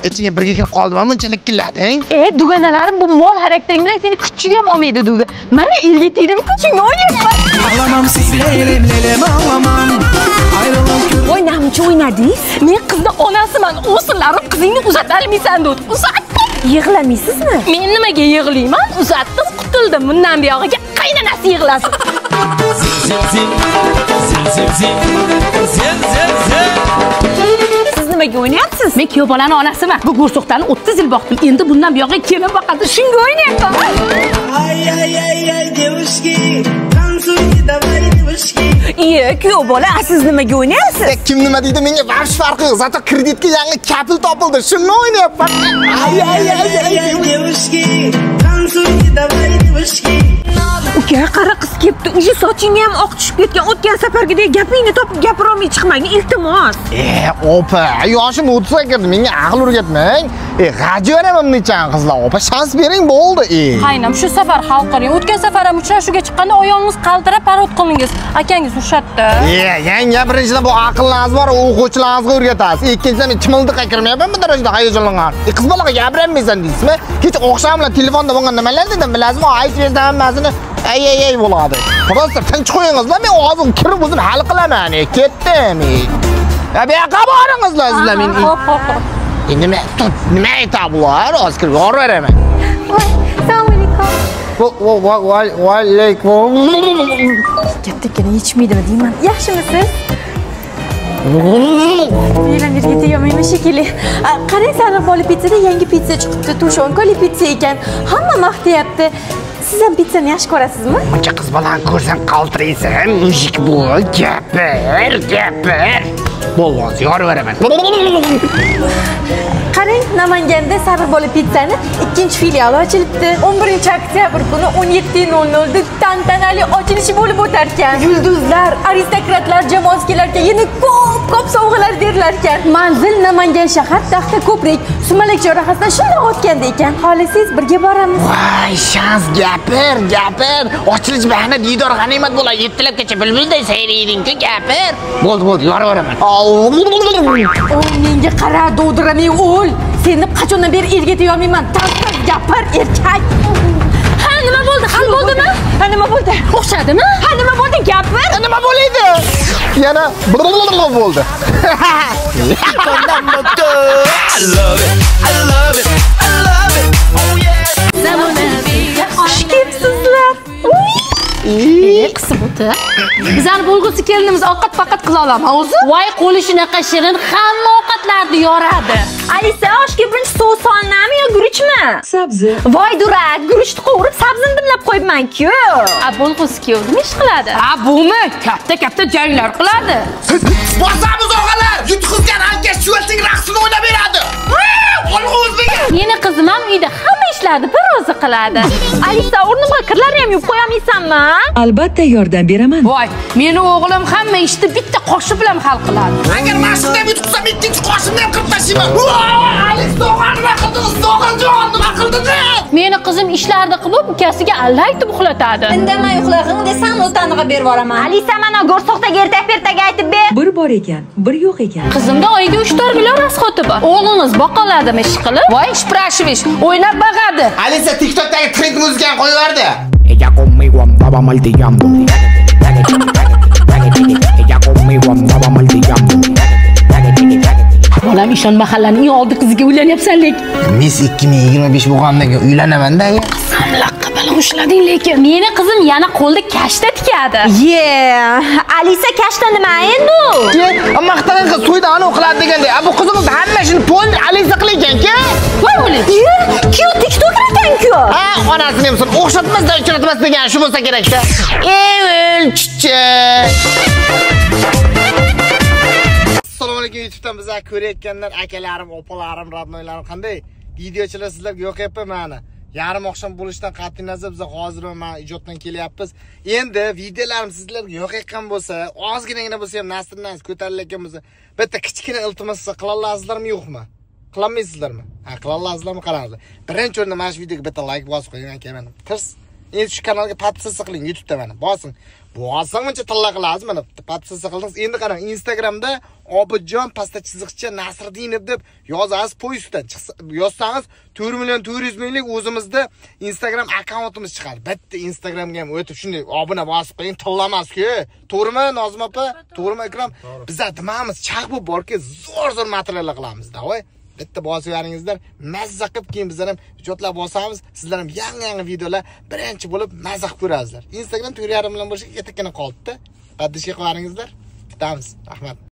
İçine birga kirib qoldim, bunchalik killading. Duganalarim bu mol xarakteringdan seni kuchga ham olmaydi duga. Mana elga tegdim kuchingga o'ynayapman. Ağlamam sizlerim lelem ağlamam. Ayrılık O'ynamchi o'ynadingiz? Men qizni onasiman. O'sinlarim qizingni uzatolmaysan deb. Uzatdim. Yig'lamaysizmi? Men nimaga yig'layman? Uzatdim, qutuldim. Bundan buyog'iga qaynonasi yig'lasin. Siz nimaga o'ynayapsiz? Men kuyov bolani onasiman. Bu go'rsoqlarni 30 yil boqdim. Endi bundan buyog'iga kelin boqadi. Shunga o'ynayapman. Ay девушки, танцуйте давай девушки. Kuyov bola, siz nimaga o'ynayapsiz? Kim nima deydi, menga varsh farqi yo'q. Zato kreditga yangi kapil topildi. Shuni o'ynayapman. Ay девушки, танцуйте давай девушки. Uka, qara qiz kelibdi. O'sha sochingga ham oq tushib ketgan. O'tgan safargidek gapingni topib gapira olmay chiqmagin, iltimos. Opa, yoshim 30 ga kirdi. Menga aql o'rgatmang. G'ajiyanaman nechan qizlar. Opa, shans bering bo'ldi. Qaynam, shu safar hal qiling. O'tgan safar ham uchrashuvga chiqqanda oyog'ingiz qaltirab parod qildingiz. Akangiz urshatdi. Yanga birinchidan bu aqllarni bor, o'quvchilaringizga o'rgatasiz. Ikkinchidan men chimildiqqa kirmayapman, bu darajada hayajonlangan. Qiz bolaga gapirmaysan deysizmi? Kecha oqshom bilan telefonda bo'lgan nimalar dedim, bilasizmi? Aytib berdim hammasini. Ay bo'ladi. Просто tinch qo'yingizlar, men hozir kirib o'zim hal qilaman. Ketdim. Bu yoqqa boringizlar sizlar meni. Hop. Nima aytadilar? Hozir kirib yuraveraman. Assalomu alaykum. Va alaykum. Kattagina yechmaydimi deyman. Yaxshimisiz? Yelanirga tegmayman shekilli. Qarang, Sarvoli pizzada yangi pizza chiqibdi. Tushonkali pizza ekan. Hamma maqtayapti. Siz ham pizzani yaxshi ko'rasizmi? Uncha qiz bolani ko'rsang qaltiraysan. Mushik bo'l, gapir. Bo'lmaz, yoraveraman. Qarang, Namanganda Sarvoli pizzani 2-filiali ochilibdi. 11-oktyabr kuni 17:00 da tantanali ochilishi bo'lib o'tar ekan. Yulduzlar, aristokratlar jamoasi kelar ekan, yana ko'p sovg'alar berilar ekan. Manzil Namangan shahar, Taxta ko'prik, Sumalak chorrahasidan shunday o'tganda ekan. Xohlasangiz birga boramiz. Voy, shans gapir. Ochilish bahona diydor g'animat bo'ladi. 7labgacha bulbulday sayrayding-ku, gapir. Bo'ldi, yoraveraman. Menga qara, dovdiramay o'l. Seni qachondan beri erga tegolmayman. Tasdiq gapir, erkak. Nima bo'ldi? Hal bo'ldimi? Nima bo'ldi? O'xshadimi? Nima bo'ldi? Gapir. Nima bo'ladi? Yana bo'ldi. I love it. Oh yeah. Xush kelibsizlar. Qisib o'ti. Bizlar bo'lg'usi kelinimiz ovqat faqat qila olamiz. O'zi? Voy, qo'li shunaqa shirin, hamma ovqatlarni yoradi. Alisa, oshga birinchi so'z solinami yo guruchmi? Sabzi. Voy, durak, guruchni qovurib, sabzini dimlab qo'yibman-ku. Bo'lg'usi kuyov nima ish qiladi? Bumi katta janglar qiladi. Bosamiz og'alar, yutqizgan ankash chuvalching raqsini o'ynab beradi. Meni qizim ham uyda hamma ishlarni bir o'zi qiladi. Alisa, o'rnimga kirlarni ham yuvib qo'yolmaysanmi? Albatta yordam beraman. Voy, meni o'g'lim hamma ishni bitta qoshi bilan hal qiladi. Agar mashina yutqizsam, ikkinchi qoshimni ham qirib tashlayman. Alisa, nima qildingiz? Meni qizim ishlarni qilib, ukasiga alla aytib uxlatadi. Indamay uxlag'in desam, o'taniga berib yuboraman. Alisa, mana go'rsoqdagi ertak-pertaga aytib ber. Bir bor ekan, bir yo'q ekan. Qizimda oyiga 3-4 million rasxoti bor. O'g'lingiz boqoladimi ish qilib? Voy, sprashvish, o'ynab bag'adi. Alisa TikTokdagi trend muzikani qo'yiverdi. Ella conmigo andaba martillando. Ella conmigo andaba martillando. Bolam ishon mahallaning oldi qiziga uylanyapsan lek. Mes 2025 bo'lgandan keyin uylanaman-da. Samlaqqa bilan ushlading lekin. Meni qizim yana qo'lda kashta tikadi. Alisa kashta nima endi? Maqtagan qiz to'yda ana o'qiladi deganda, bu qizimiz hamma ishini pol Alisa qilarkan-ku. Voy o'lik. Ku TikTok ekan-ku. Onasini ham o'xshatmasdan uchratmas degan shu bo'lsa kerak-da. O'lchichi. Assalomu alaykum, YouTube'dan bizlar ko'rayotganlar, akalarim, opalarim, radnoylarim qanday? Videochilar sizlarga yo'qyapti mana. Yarim oqshom bo'lishidan qat'iy nazar biz hozir mana ijoddan kelyapmiz. Endi videolarim sizlarga yo'qayotgan bo'lsa, ozginagina bo'lsa ham nasrdan ko'tarilayotgan bo'lsa, bitta kichkina iltimos qila olasizlarmi, yo'qmi? Qilolmaysizlarmi? Qila olasizlarmi, qaranglar. Birinchi o'rinda mana shu videoga bitta like bosib qo'ying, aka. Tirs Endi shu kanalga podpis qiling YouTube'da mana. Bosing. Bosingcha tilla qilasiz mana. Podpis qildingiz. Endi qarang, Instagramda Obidjon pasta chiziqcha Nasriddinov deb yozasiz poyustdan chiqsa, yozsangiz 4.400.000lik o'zimizda Instagram akkauntimiz chiqadi. Bitta Instagramga ham o'tib shunday obuna bosib qo'ying, tillamas-ku. To'g'rimi, Nozim opa? To'g'rimi, Ikrom? Bizlar nimamiz chaq bo'lib borki, zo'r materiallar qilamiz-da, voy. Bitta bosib yuringizlar, mazza qilib keyin bizlar ham ijodlar bosamiz, sizlar ham yangi videolar birinchi bo'lib mazza qilib ko'rasizlar. Instagram 4.5 million bo'lsa, yetakkina qoldi-da. Qaddishga qo'yaringizlar. Kutamiz. Rahmat.